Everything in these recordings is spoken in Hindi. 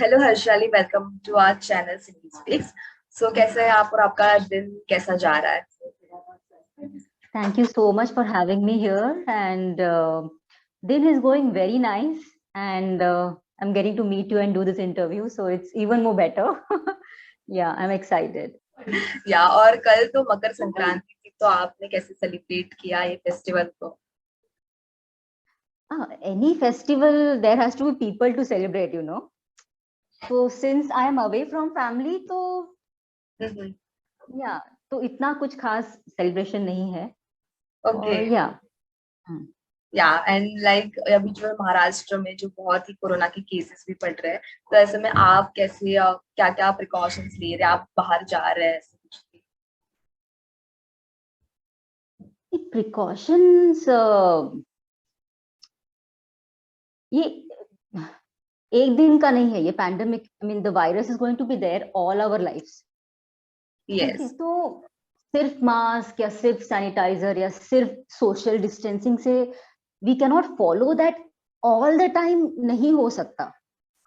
Hello Harshali, welcome to our channel Sindhi speaks. So कैसे हैं आप और आपका दिन कैसा जा रहा है? Thank you so much for having me here. And Din is going very nice. And I'm getting to meet you and do this interview. So it's even more better. Yeah, I'm excited. या और कल तो मकर संक्रांति थी, तो आपने कैसे सेलिब्रेट किया ये फेस्टिवल को? Any festival, there has to be people to celebrate, you know. So since I am away from family, तो yeah, तो इतना कुछ खास celebration नहीं है. ओके। Yeah. या एंड लाइक अभी जो है महाराष्ट्र में जो बहुत ही कोरोना के केसेस भी बढ़ रहे हैं, तो ऐसे में आप कैसे क्या क्या प्रिकॉशंस ले रहे हैं? आप बाहर जा रहे हैं ऐसे कुछ भी? Precautions, ये एक दिन का नहीं है, ये pandemic, I mean the virus is going to be there all our lifes. Yes. तो सिर्फ मास्क या सिर्फ सैनिटाइजर या सिर्फ सोशल डिस्टेंसिंग से we can not follow that all the time, नहीं हो सकता।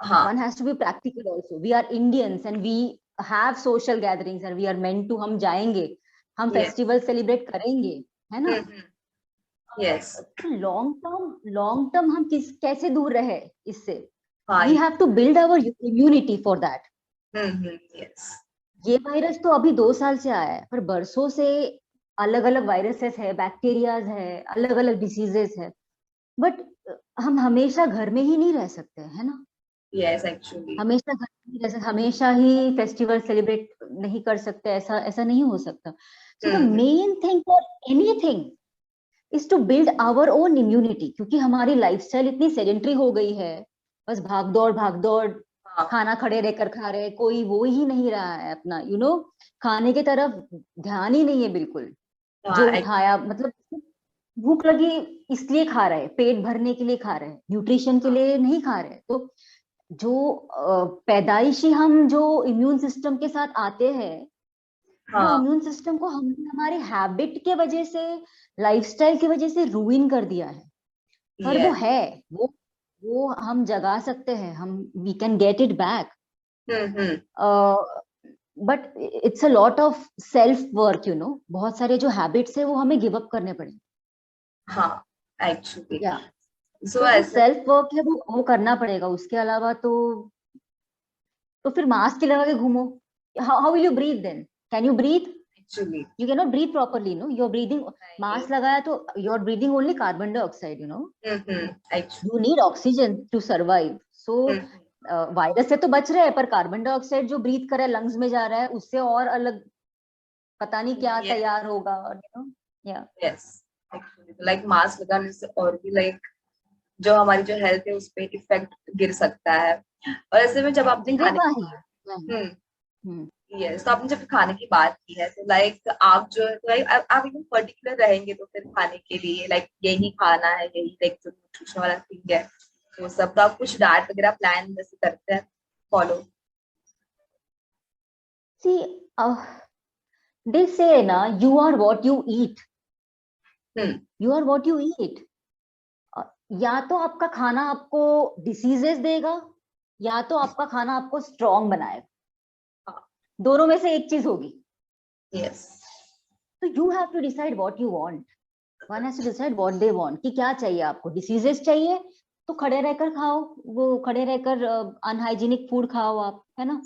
One has to be practical also. We are Indians and we have social gatherings and we are meant to, हम जाएंगे, हम फेस्टिवल सेलिब्रेट करेंगे, है ना? यस। लॉन्ग टर्म हम कैसे दूर रहे इससे? हाँ, we have to build our immunity for that. Yes. ये वायरस तो अभी 2 साल से आया है, पर बरसों से अलग अलग वायरसेस है, बैक्टीरियाज है, अलग अलग डिसीजेस है, बट हम हमेशा घर में ही नहीं रह सकते, है ना? यस, एक्चुअली हमेशा घर में नहीं रह सकते, हमेशा ही फेस्टिवल सेलिब्रेट नहीं कर सकते, ऐसा ऐसा नहीं हो सकता। So the main thing for anything is to build our own immunity, क्योंकि हमारी लाइफस्टाइल इतनी सेडेंटरी हो गई है, बस भाग दौड़, खाना खड़े रहकर खा रहे, कोई वो ही नहीं रहा है अपना, यू नो, खाने की तरफ ध्यान ही नहीं है बिल्कुल। जो खाया मतलब भूख लगी इसलिए खा रहे, पेट भरने के लिए खा रहे, न्यूट्रिशन के लिए नहीं खा रहे। तो जो पैदाइशी हम जो इम्यून सिस्टम के साथ आते हैं, वो इम्यून सिस्टम को हमने हमारे हैबिट के वजह से, लाइफस्टाइल की वजह से रूइन कर दिया है। पर वो है, वो हम जगा सकते हैं, हम we can get it back, but it's a lot of self work, you know. बहुत सारे जो हैबिट्स है वो हमें गिव अप करने पड़ेंगे। हाँ, एक्चुअली सेल्फ वर्क है, वो करना पड़ेगा। उसके अलावा तो फिर मास्क लगा के घूमो, how will you breathe then? Can you breathe? Actually, you cannot breathe properly, no? You're breathing, mask लगाया तो you're breathing only carbon dioxide, you know. You need oxygen to survive. So virus से तो बच रहे हैं, पर कार्बन डाइऑक्साइड जो ब्रीथ कर रहा है, लंग्स में जा रहा है, उससे और अलग पता नहीं क्या तैयार होगा, you know. Yes, actually, like mask लगाने से और भी लाइक जो हमारी जो हेल्थ है उस पे इफेक्ट गिर सकता है। और ऐसे में जब आपने यस, तो आपने जब खाने की बात की है, तो लाइक आप जो है, तो लाइक आप एकदम पर्टिकुलर रहेंगे तो फिर खाने के लिए, लाइक यही खाना है, यही लाइक जो न्यूट्रिशन वाला थिंग है वो सब, तो आप कुछ डाइट वगैरह प्लान जैसे करते हैं फॉलो? See, they say ना, you are what you eat. You are what you eat. या तो आपका खाना आपको डिसीजेस देगा, या तो आपका खाना आपको स्ट्रॉन्ग बनाएगा। दोनों में से एक चीज होगी। Yes. तो you have to decide what you want. One has to decide what they want, कि क्या चाहिए आपको। डिसीजेस चाहिए तो खड़े रहकर खाओ, वो खड़े रहकर अनहाइजीनिक फूड खाओ आप, है ना?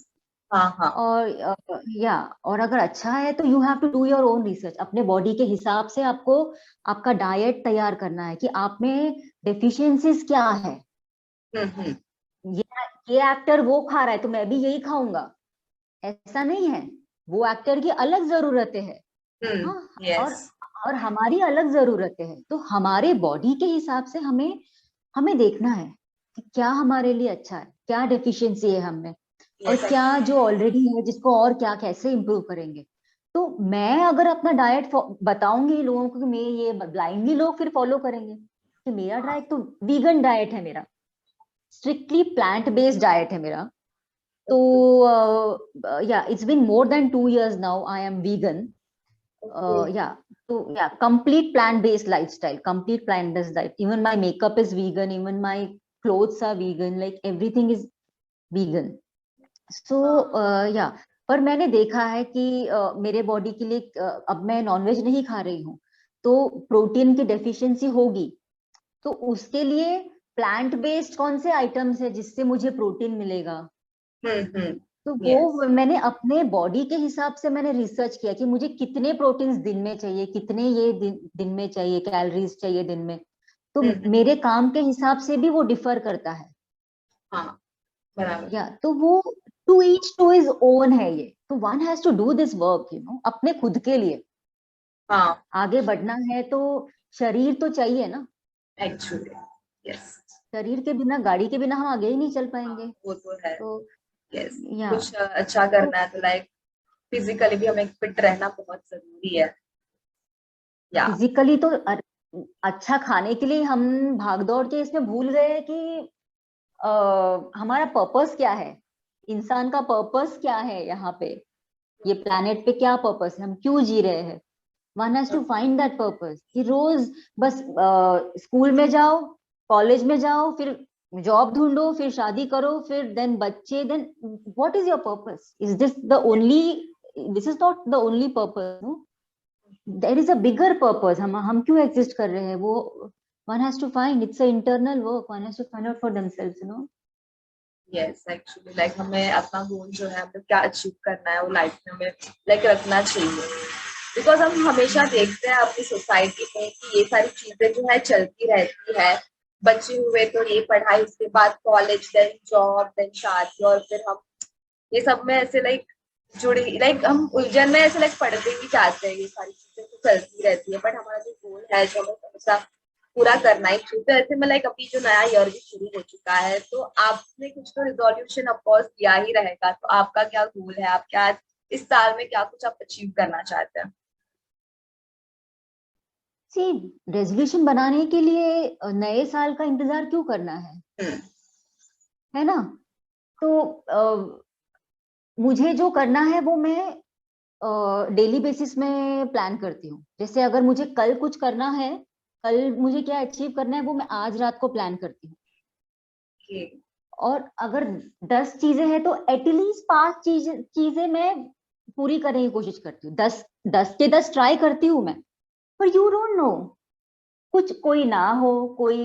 और अगर अच्छा है तो you have to do your own research. अपने बॉडी के हिसाब से आपको आपका डाइट तैयार करना है कि आप में डेफिशिएंसीज क्या है। ये एक्टर वो खा रहा है तो मैं भी यही खाऊंगा, ऐसा नहीं है। वो एक्टर की अलग जरूरतें हैं, और हमारी अलग जरूरतें हैं। तो हमारे बॉडी के हिसाब से हमें देखना है कि क्या हमारे लिए अच्छा है, क्या डेफिशिएंसी है हमें, और क्या जो ऑलरेडी है जिसको और क्या कैसे इम्प्रूव करेंगे। तो मैं अगर अपना डाइट बताऊंगी लोगों को कि मैं ये ब्लाइंडली लोग फिर फॉलो करेंगे कि मेरा डाइट तो वीगन डाइट है, मेरा स्ट्रिक्टली प्लांट बेस्ड डाइट है मेरा। तो या it's been more than 2 years now I am vegan. complete plant based lifestyle, complete plant based diet. Even my makeup is vegan, even my clothes are vegan, like everything is vegan. So yeah पर मैंने देखा है कि मेरे बॉडी के लिए अब मैं नॉनवेज नहीं खा रही हूँ तो प्रोटीन की डेफिशिएंसी होगी, तो उसके लिए प्लांट बेस्ड कौन से आइटम्स है जिससे मुझे प्रोटीन मिलेगा। तो यस वो मैंने अपने बॉडी के हिसाब से मैंने रिसर्च किया कि मुझे कितने प्रोटीन्स दिन में चाहिए, कितने ये दिन में चाहिए, कैलोरीज चाहिए दिन में। तो मेरे काम के हिसाब से भी वो डिफर करता है। हाँ बराबर। या तो वो to each to his own है ये, तो one has to do this work you know अपने खुद के लिए। हाँ आगे बढ़ना है तो शरीर तो चाहिए ना, एक्चुअली यस। शरीर के बिना, गाड़ी के बिना हम आगे ही नहीं चल पाएंगे। हाँ वो तो है। तो यस या कुछ अच्छा तो करना है तो लाइक फिजिकली भी हमें फिट रहना बहुत जरूरी है। या फिजिकली तो अच्छा खाने के लिए हम भाग दौड़ के इसमें भूल गए कि हमारा पर्पस क्या है, इंसान का पर्पस क्या है यहाँ पे, ये प्लेनेट पे क्या पर्पस है, हम क्यों जी रहे हैं। One has to find that purpose कि रोज बस स्कूल में जाओ, कॉलेज में जाओ, फिर जॉब ढूंढो, फिर शादी करो, फिर देन बच्चे, then what is your purpose, is this the only, this is not the only purpose no, there is a bigger purpose. हम क्यों एग्जिस्ट कर रहे हैं वो one has to find, it's a internal work, one has to find out for themselves you know। Yes actually like हमें अपना गोल जो है हमें क्या अचीव करना है वो लाइफ में हमें लाइक रखना चाहिए। बिकॉज हम हमेशा देखते हैं अपनी सोसाइटी में कि ये सारी चीजें जो है चलती रहती है। बच्चे हुए तो ये पढ़ाई, उसके बाद कॉलेज, देन जॉब, देन शादी, और फिर हम ये सब में ऐसे लाइक जुड़े, लाइक हम उलझन में ऐसे लाइक पढ़ते ही जाते हैं। ये सारी चीजें तो चलती रहती है बट हमारा जो गोल है जो हमें हमेशा पूरा करना ही चाहिए। तो ऐसे में लाइक अभी जो नया ईयर भी शुरू हो चुका है तो आपने कुछ तो रिजोल्यूशन ऑफकोर्स किया ही रहेगा। तो आपका क्या गोल है, आप क्या इस साल में क्या कुछ आप अचीव करना चाहते हैं? सी, रेजोल्यूशन बनाने के लिए नए साल का इंतजार क्यों करना है ना। तो मुझे जो करना है वो मैं डेली बेसिस में प्लान करती हूँ। जैसे अगर मुझे कल कुछ करना है, कल मुझे क्या अचीव करना है वो मैं आज रात को प्लान करती हूँ। और अगर 10 चीजें हैं तो एटलीस्ट 5 चीजें मैं पूरी करने की कोशिश करती हूँ। 10 के 10 ट्राई करती हूँ मैं, पर यू डोंट नो, कुछ कोई ना हो, कोई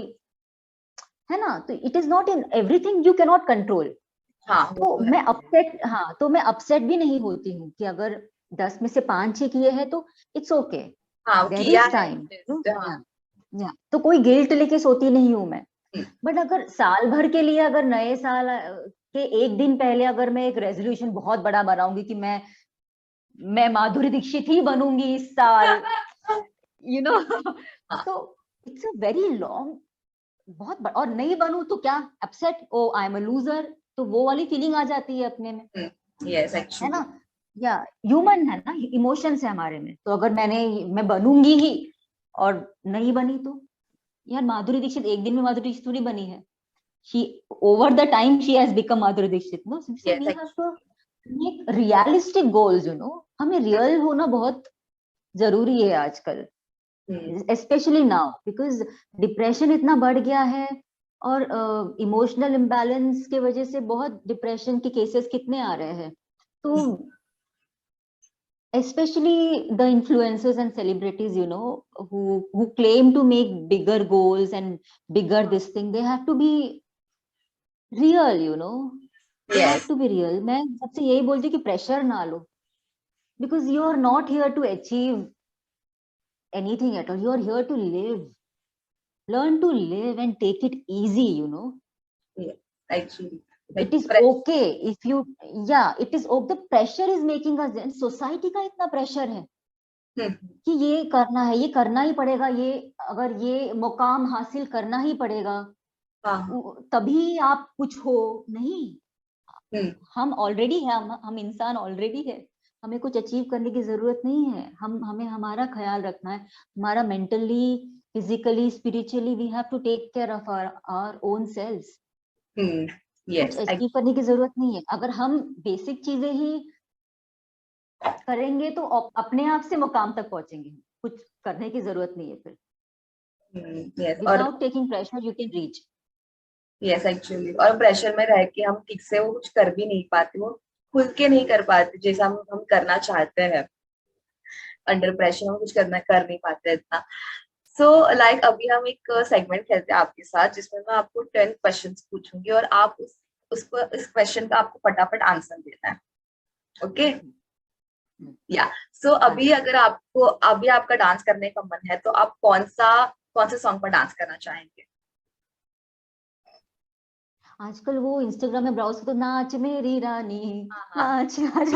है ना। तो it is not in everything you can not control. हाँ वो तो तो मैं है। अपसेट, हाँ तो मैं अपसेट भी नहीं होती हूँ कि अगर 10 में से 5 ही किए हैं तो इट्स ओके, हाँ वो देयर किया इज है टाइम। एटलीस्ट। हाँ तो कोई गिल्ट लेके सोती नहीं हूँ मैं। हम्म, बट अगर साल भर के लिए, अगर नए साल के एक दिन पहले अगर मैं एक रेजोल्यूशन बहुत बड़ा बनाऊंगी कि मैं माधुरी दीक्षित ही बनूंगी इस साल, यू नो हाँ तो इट्स अ वेरी लॉन्ग, और नहीं बनूं तो क्या, upset, oh I am a loser, तो वो वाली फीलिंग आ जाती है अपने में, यस है ना। एक्चुअली। या ह्यूमन है ना, इमोशंस है हमारे में। तो अगर मैं बनूंगी ही और नहीं बनी तो, यार माधुरी दीक्षित एक दिन में माधुरी दीक्षित थोड़ी बनी है। she over the time she has become Madhuri Dixit, no, so yes we have to make realistic goals, you know। हमें रियल होना बहुत जरूरी है आजकल, actually. Specially now because depression इतना बढ़ गया है। और इमोशनल इम्बैलेंस के वजह से बहुत डिप्रेशन के केसेस कितने आ रहे हैं। तो especially the influencers and celebrities, you know, who claim to make bigger goals and bigger this thing, they have to be real, you know, they have yes to be real. मैं सबसे यही बोलती हूँ कि प्रेशर ना लो, because you are not here to achieve anything at all, you are here to live, learn to live and take it easy, you know. Actually it like is okay if you, yeah it is okay, the pressure is making us, society का इतना प्रेशर है कि ये करना है, ये करना ही पड़ेगा, ये अगर ये मुकाम हासिल करना ही पड़ेगा हाँ तभी आप कुछ हो। नहीं, हम्म हम ऑलरेडी है, हम इंसान ऑलरेडी है, हमें कुछ अचीव करने की जरूरत नहीं है। हमें हमारा ख्याल रखना है, हमारा mentally, physically, spiritually, we have to take care of our own selves. कुछ यस अचीव करने की जरूरत नहीं है, अगर हम बेसिक चीजें ही करेंगे तो अपने आप से मुकाम तक पहुंचेंगे, कुछ करने की जरूरत नहीं है फिर। यस। और without taking pressure you can reach. Yes actually, और प्रेशर में रह के हम ठीक से वो कुछ कर भी नहीं पाते, वो खुल के नहीं कर पाते जैसा हम करना चाहते हैं। अंडर प्रेशर हम कुछ कर नहीं पाते इतना। सो लाइक अभी हम एक सेगमेंट खेलते हैं आपके साथ, जिसमें मैं आपको 10 क्वेश्चंस पूछूंगी और आप उस क्वेश्चन का आपको फटाफट आंसर देना है। ओके या सो हाँ अभी अगर आपको अभी आपका डांस करने का मन है तो आप कौन से सॉन्ग पर डांस करना चाहेंगे? आजकल वो इंस्टाग्राम में ब्राउज तो नाच मेरी रानी, हाँ हाँ। नाच नाच,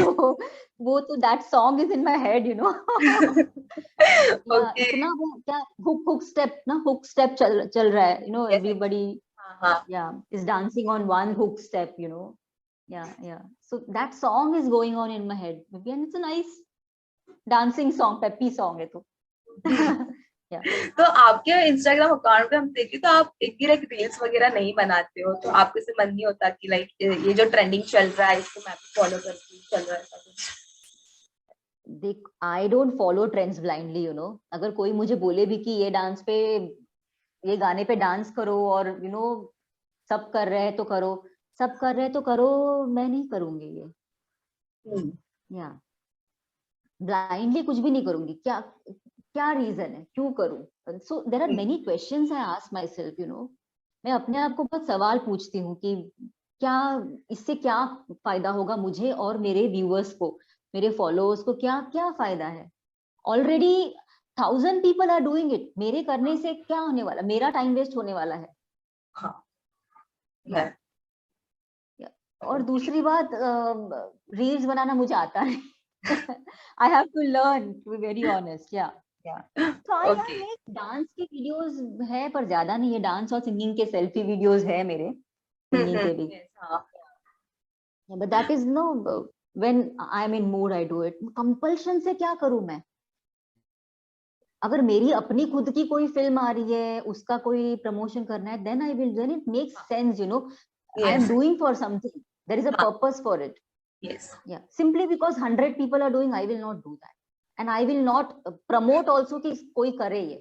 वो तो that song is in my head you know. या ओके। इतना वो क्या हुक हुक स्टेप ना, हुक स्टेप चल रहा है, यू नो यस एवरीबडी हाँ हाँ। Yeah is dancing on one hook step, you know. Yeah so that song is going on in my head may and it's a nice dancing song, peppy song है तो। या तो आपके इंस्टाग्राम अकाउंट पे हम देखे तो आप एक भी लाइक रील्स वगैरह नहीं बनाते हो, तो आपको से मन नहीं होता कि लाइक ये जो ट्रेंडिंग चल रहा है इसको मैं भी फॉलो करती हूँ, चल रहा है ऐसा कुछ? देख, I don't follow trends blindly, you know. अगर कोई मुझे बोले भी कि ये डांस पे, ये गाने पे डांस करो और यू नो सब कर रहे हैं तो करो, सब कर रहे हैं तो करो, मैं नहीं करूंगी ये। हम्म। या ब्लाइंडली कुछ भी नहीं करूंगी। क्या क्या रीजन है, क्यों करूं? So there are many questions I ask myself, you know. मैं अपने आप को बहुत सवाल पूछती हूँ कि क्या, इससे क्या फायदा होगा मुझे और मेरे व्यूअर्स को, मेरे फॉलोअर्स को, क्या क्या फायदा है? Already 1000 people are doing it, मेरे करने से क्या होने वाला, मेरा टाइम वेस्ट होने वाला है। हाँ या है। और दूसरी बात, रील्स बनाना मुझे आता नहीं। I have to learn, to be very honest. या तो आई ओके। मेक डांस के वीडियोस है, पर ज्यादा नहीं है। डांस और सिंगिंग के सेल्फी वीडियोस है मेरे, सिंगिंग के भी। हाँ। But that is no, when I am in mood I do it. Compulsion से क्या करूं मैं? अगर मेरी अपनी खुद की कोई फिल्म आ रही है, उसका कोई प्रमोशन करना है, then I will, then it makes sense, you know. I am yes doing for something, there is a हाँ। Purpose for it. Yes. Yeah, simply because 100 people are doing, I will not do that, and I will not promote also कि कोई करे ये।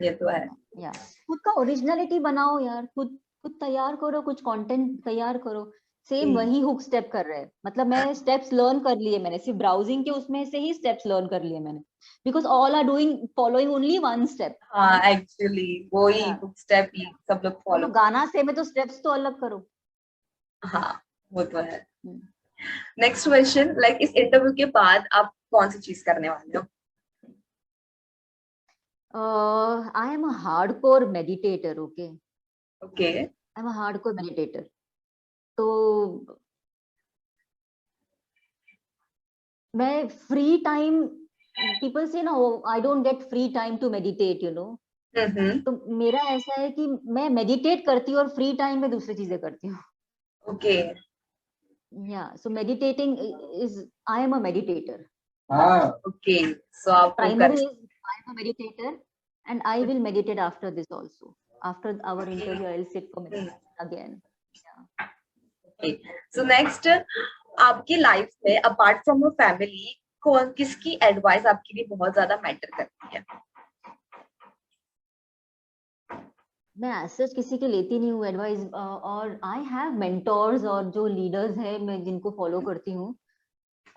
ये तो है। या खुद का ओरिजिनलिटी बनाओ यार, खुद खुद तैयार करो, कुछ कंटेंट तैयार करो। सेम हम्म। वही हुक स्टेप कर रहे हैं, मतलब मैं स्टेप्स लर्न कर लिए, मैंने सिर्फ ब्राउजिंग के उसमें से ही स्टेप्स लर्न कर लिए मैंने, because all are doing following only one step, you हाँ नो। एक्चुअली वो ही या बुक स्टेप ही सब लोग फॉलो। तो गाना से में तो स्टेप्स तो अलग करो। हाँ वो तो है। Hmm. नेक्स्ट क्वेश्चन, लाइक इस इंटरव्यू के बाद आप कौन सी चीज करने वाले हो? I am a hardcore meditator, okay? Okay. I'm a hardcore meditator. तो मैं फ्री टाइम, पीपल से ना, I don't get free time to meditate, you know. तो मेरा ऐसा है कि मैं मेडिटेट करती हूँ और फ्री टाइम में दूसरी चीजें करती हूँ। Okay. Yeah so meditating is, I am a meditator. Okay so आप वो कर। Primary is I am a meditator, and I will meditate after this also. After our interview I will sit for meditation again. So next, आपकी लाइफ में अपार्ट फ्रॉम योर फैमिली कौन किसकी एडवाइस आपके लिए बहुत ज्यादा मैटर करती है? मैं ऐसे किसी की लेती नहीं हूँ एडवाइस, और आई हैव मेंटोर्स और जो लीडर्स है मैं जिनको फॉलो करती हूँ,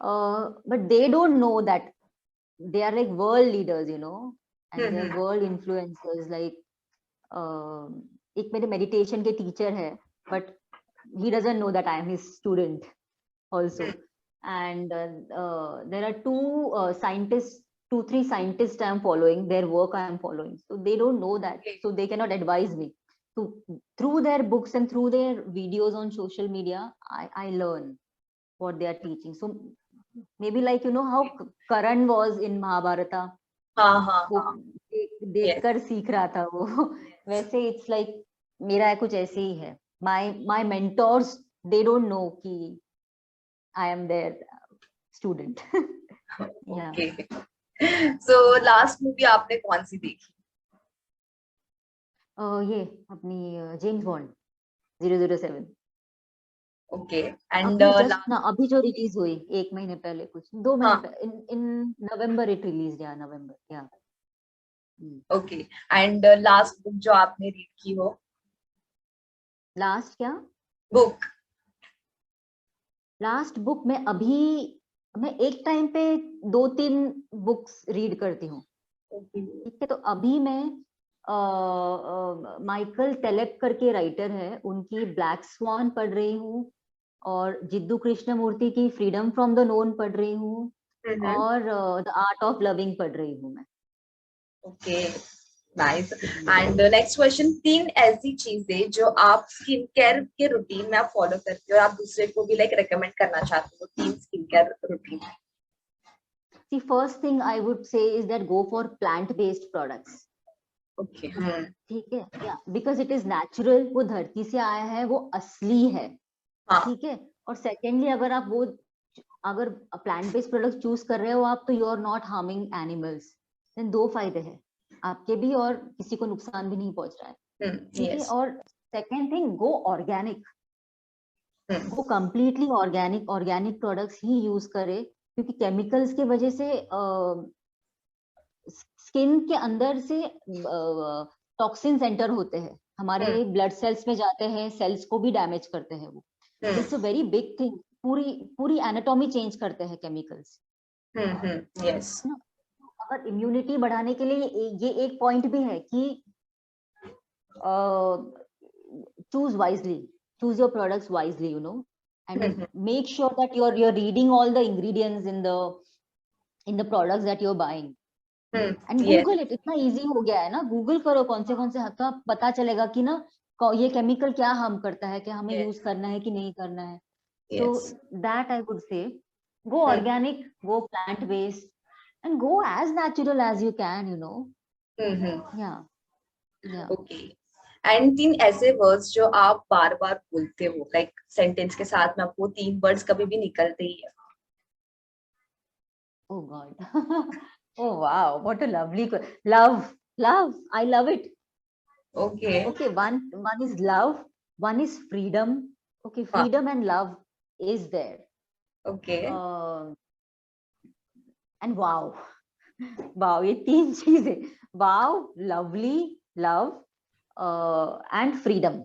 but they don't know that they are like world leaders, you know, and they are world influencers, like एक मेरे मेडिटेशन के टीचर है, but he doesn't know that I am his student also, and there are two three scientists I am following, their work I am following, so they don't know that, so they cannot advise me. So through their books and through their videos on social media, I learn what they are teaching. So maybe like, you know, how Karan was in Mahabharata, हाँ हाँ वो हाँ। यस। देखकर सीख रहा था वो। वैसे इट्स लाइक मेरा कुछ ऐसे ही है। My mentors, they don't know कि आई एम देयर स्टूडेंट। या ओके। सो लास्ट मूवी आपने कौन सी देखी? ये अपनी जेम्स बॉन्ड 007, ओके एंड अभी जस्ट लास्ट। ना, अभी जो रिलीज हुई 1 महीने पहले, कुछ 2 महीने हाँ। पहले, इन नवंबर इट रिलीज, या नवंबर, या ओके एंड लास्ट बुक जो आपने रीड की हो? लास्ट क्या? बुक। लास्ट बुक मैं एक टाइम पे 2-3 बुक्स रीड करती हूँ। ठीक है, तो अभी मैं माइकल टेलेब करके राइटर है, उनकी ब्लैक स्वान पढ़ रही हूँ, और जिद्दू कृष्णमूर्ति की फ्रीडम फ्रॉम द नोन पढ़ रही हूँ, और द आर्ट ऑफ लविंग पढ़ रही हूँ मैं। Okay, nice. And next question, 3 ऐसी चीजें जो आप स्किन केयर के रूटीन में आप फॉलो करते हो और आप दूसरे को भी लाइक रेकमेंड करना चाहते हो, 3 skin care routine. The first thing I would say is that go for plant-based products. Okay. ठीक है, या बिकॉज इट इज नेचुरल, वो धरती से आया है, वो असली है। हाँ। ठीक है, और सेकेंडली अगर प्लांट बेस्ड प्रोडक्ट चूज कर रहे हो आप, तो you are not harming animals. Then 2 फायदे हैं आपके भी, और किसी को नुकसान भी नहीं पहुंच रहा है। ठीक है, और सेकेंड थिंग, गो ऑर्गेनिक, वो कंप्लीटली ऑर्गेनिक प्रोडक्ट्स ही यूज करे, क्योंकि केमिकल्स की वजह से स्किन के अंदर से टॉक्सिन्स एंटर होते हैं, हमारे ब्लड सेल्स में जाते हैं, सेल्स को भी डैमेज करते हैं वो। It's a very big thing, पूरी एनाटॉमी चेंज करते हैं केमिकल्स। यस। अगर इम्यूनिटी बढ़ाने के लिए ये एक पॉइंट भी है कि choose wisely, choose your products wisely, you know, and make sure that you're reading all the ingredients in the products that you're buying. And Google it, इतना इजी हो गया है ना, गूगल करो कौन से हद तक पता चलेगा कि ना ये केमिकल क्या हार्म करता है, क्या हमें यूज करना है कि नहीं करना है। So that I would say, go organic, go plant based, and go as natural as you can, you know. या ओके। एंड 3 ऐसे वर्ड्स जो आप बार बार बोलते हो, लाइक सेंटेंस के साथ में आपको 3 वर्ड्स कभी भी निकलते ही है। Oh God. Oh wow, what a lovely love. I love it. Okay, one is love, one is freedom. Okay, freedom and love is there. Okay. And wow. Wow, ये 3 चीजें, wow, lovely, love, and freedom.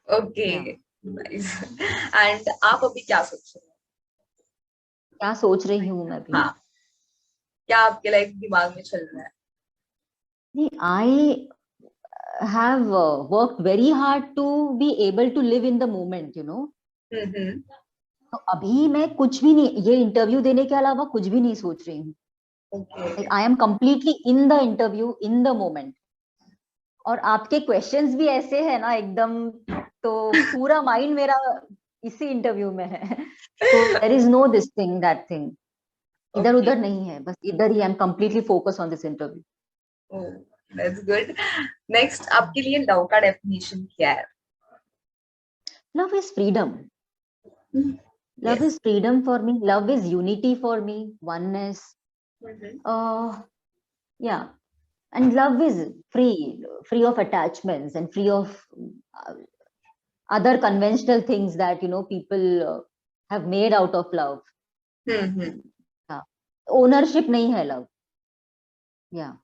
Okay. Nice. And आप अभी क्या सोच रहे हो? क्या सोच रही हूँ मैं अभी? हाँ, क्या आपके लाइक दिमाग में चल रहा है? नहीं, I have worked very hard to be able to live in the moment, you know. तो अभी मैं कुछ भी नहीं, ये इंटरव्यू देने के अलावा कुछ भी नहीं सोच रही हूँ। आई am completely in the interview, in the moment. और आपके क्वेश्चंस भी ऐसे है ना एकदम, तो पूरा माइंड मेरा इसी इंटरव्यू में है। तो there is no this thing that thing, इधर उधर नहीं है, बस इधर ही। I am completely focus on this interview. Oh, that's good. Next, आपके लिए लव का डेफिनेशन क्या है? Love is freedom. Love is freedom for me. Love is unity for me. Oneness. Yeah. And love is free of attachments and free of other conventional things that, you know, people have made out of love. Yeah. Ownership nahi hai love. Yeah.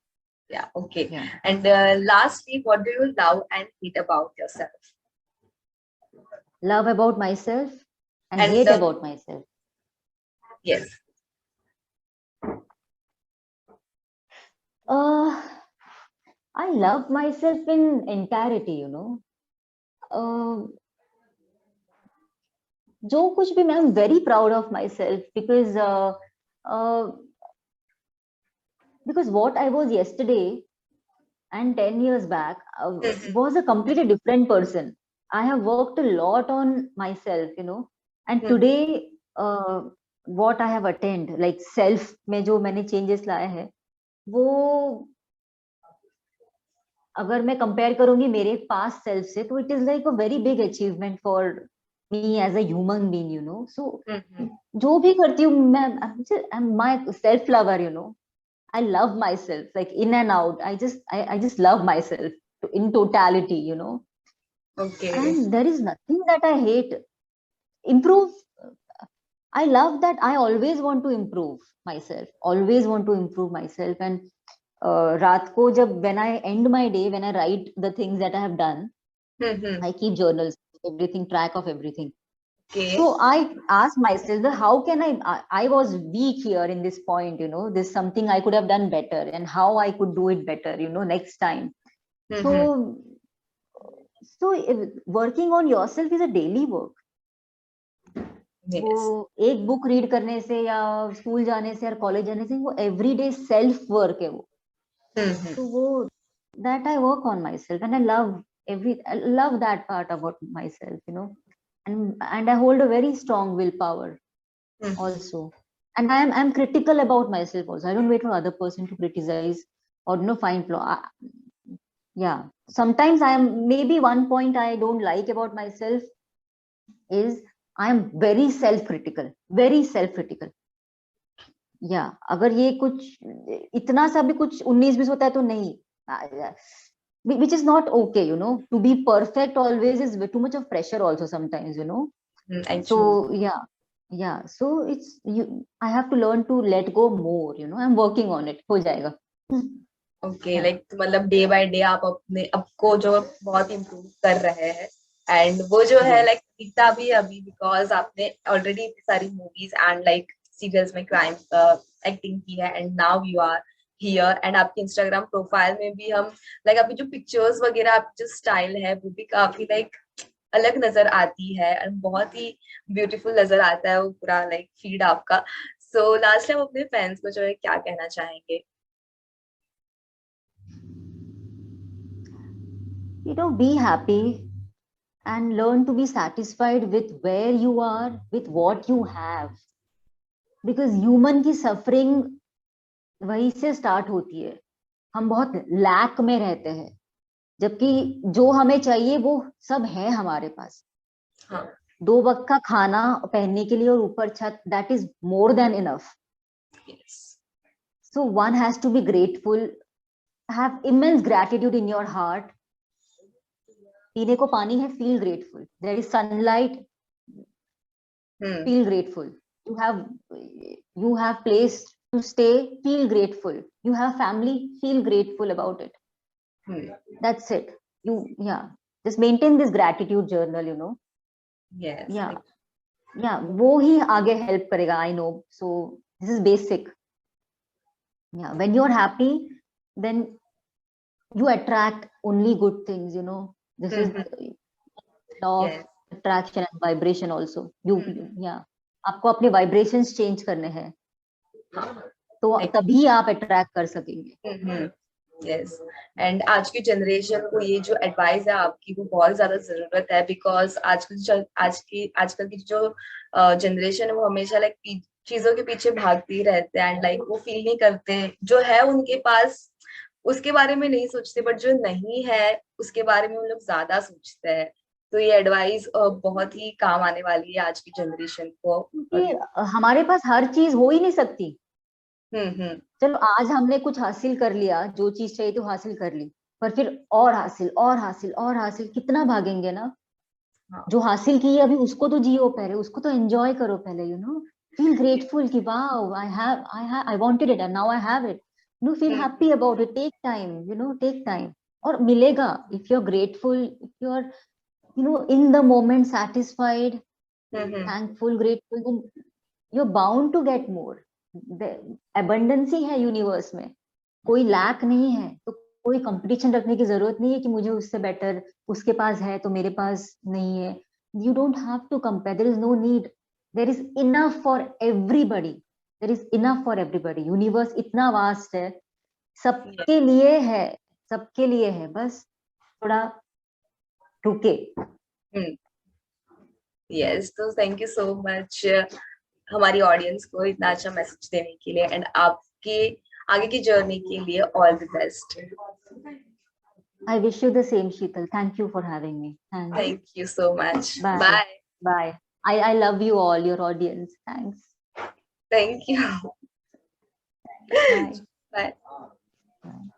Yeah. Okay. Yeah. And lastly, what do you love and hate about yourself? Love about myself and hate about myself. Yes. I love myself in entirety, you know. जो कुछ भी, मैं very proud of myself because what I was yesterday and 10 years back was a completely different person. I have worked a lot on myself, you know, and today what I have attained, like self में जो मैंने changes लाए हैं, वो अगर मैं कंपेयर करूंगी मेरे पास्ट सेल्फ से, तो it is like a very big achievement for me as a human being, you know. So जो भी करती हूँ मैं, I am myself lover, you know. I love myself, like in and out. I just love myself in totality, you know. Okay. And there is nothing that I hate. Improve. I love that I always want to improve myself. Always want to improve myself. And रात को जब when I end my day, when I write the things that I have done, I keep journals. everything, track of everything. Okay. So I asked myself, how can I was weak here in this point, there's something I could have done better, and how I could do it better, next time. So working on yourself is a daily work. Yes. वो एक बुक रीड करने से या स्कूल जाने से या कॉलेज जाने से वो एवरीडे सेल्फ वर्क है वो. तो वो that I work on myself, and I love that part about myself, and I hold a very strong willpower also. And I'm critical about myself also. I don't wait for other person to criticize or find flaw. Yeah, sometimes maybe one point I don't like about myself is I am very self-critical. Yeah, अगर ये कुछ इतना सा भी कुछ 19-20 होता है तो नहीं, which is not okay, to be perfect always is too much of pressure also sometimes, so yeah, so I have to learn to let go more, I'm working on it. हो जाएगा. Okay, like मतलब डे बाय डे आप अपने आपको जो बहुत इम्प्रूव कर रहे हैं, एंड वो जो है लाइक दिखता भी अभी बिकॉज आपने ऑलरेडी इतनी सारी मूवीज एंड लाइक सीरियल्स में क्राइम एक्टिंग की है, and now you are here. And आपके इंस्टाग्राम प्रोफाइल में भी हम लाइक आपकी जो पिक्चर्स वगैरह, आपकी जो स्टाइल है वो भी काफी लाइक अलग नजर आती है, एंड बहुत ही ब्यूटीफुल नजर आता है वो पूरा लाइक फीड आपका. सो लास्ट टाइम अपने फैंस को जो है क्या कहना चाहेंगे? Be happy and learn to be satisfied with where you are, with what you have, because human की suffering वहीं से start होती है. हम बहुत lack में रहते हैं, जबकि जो हमें चाहिए वो सब है हमारे पास. 2 वक्त का खाना पहनने के लिए और ऊपर छत, that is more than enough. Yes. So one has to be grateful, have immense gratitude in your heart. पीने को पानी है, feel grateful. There is sunlight, feel grateful. You have place to stay, feel grateful. You have family, feel grateful about it. That's it. Just maintain this gratitude journal, Yes. Yeah, वो ही आगे help करेगा, I know. So this is basic. Yeah, when you're happy, then you attract only good things, This is the law of attraction and vibration also. आपको अपने vibrations change करने हैं, तो तभी आप attract कर सकेंगे. Yes. एंड आज की जनरेशन को ये जो एडवाइस है आपकी वो बहुत ज्यादा जरूरत है, बिकॉज आजकल की जो जनरेशन है वो हमेशा लाइक चीजों के पीछे भागती रहते हैं, एंड लाइक वो फील नहीं करते जो है उनके पास, उसके बारे में नहीं सोचते, बट जो नहीं है उसके बारे में हम लोग ज्यादा सोचते हैं. तो ये एडवाइस बहुत ही काम आने वाली है आज की जनरेशन को. हमारे पास हर चीज हो ही नहीं सकती. चलो आज हमने कुछ हासिल कर लिया, जो चीज चाहिए तो हासिल कर ली, पर फिर और हासिल कितना भागेंगे ना. जो हासिल की है अभी उसको तो जियो पहले, उसको तो एंजॉय करो पहले, फील ग्रेटफुल कि wow I wanted it and now I have it. Feel happy about it. Take time और मिलेगा. If you are grateful, if you are in the moment satisfied, thankful, grateful, then you're bound to get more. abundance ही है यूनिवर्स में, कोई लैक नहीं है, तो कोई कंपटीशन रखने की जरूरत नहीं है कि मुझे उससे बेटर, उसके पास है तो मेरे पास नहीं है. You don't have to compare. There is no need. There is enough for everybody. Universe इतना वास्ट है, सबके लिए है, बस थोड़ा रुके. यस, तो थैंक यू सो मच हमारी ऑडियंस को इतना अच्छा मैसेज देने के लिए, एंड आपके आगे की जर्नी के लिए all the best. I wish you the same, Sheetal. Thank you for having me. Thank you so much. Bye. I love you all, your audience. Thanks. Thank you. Bye. Bye.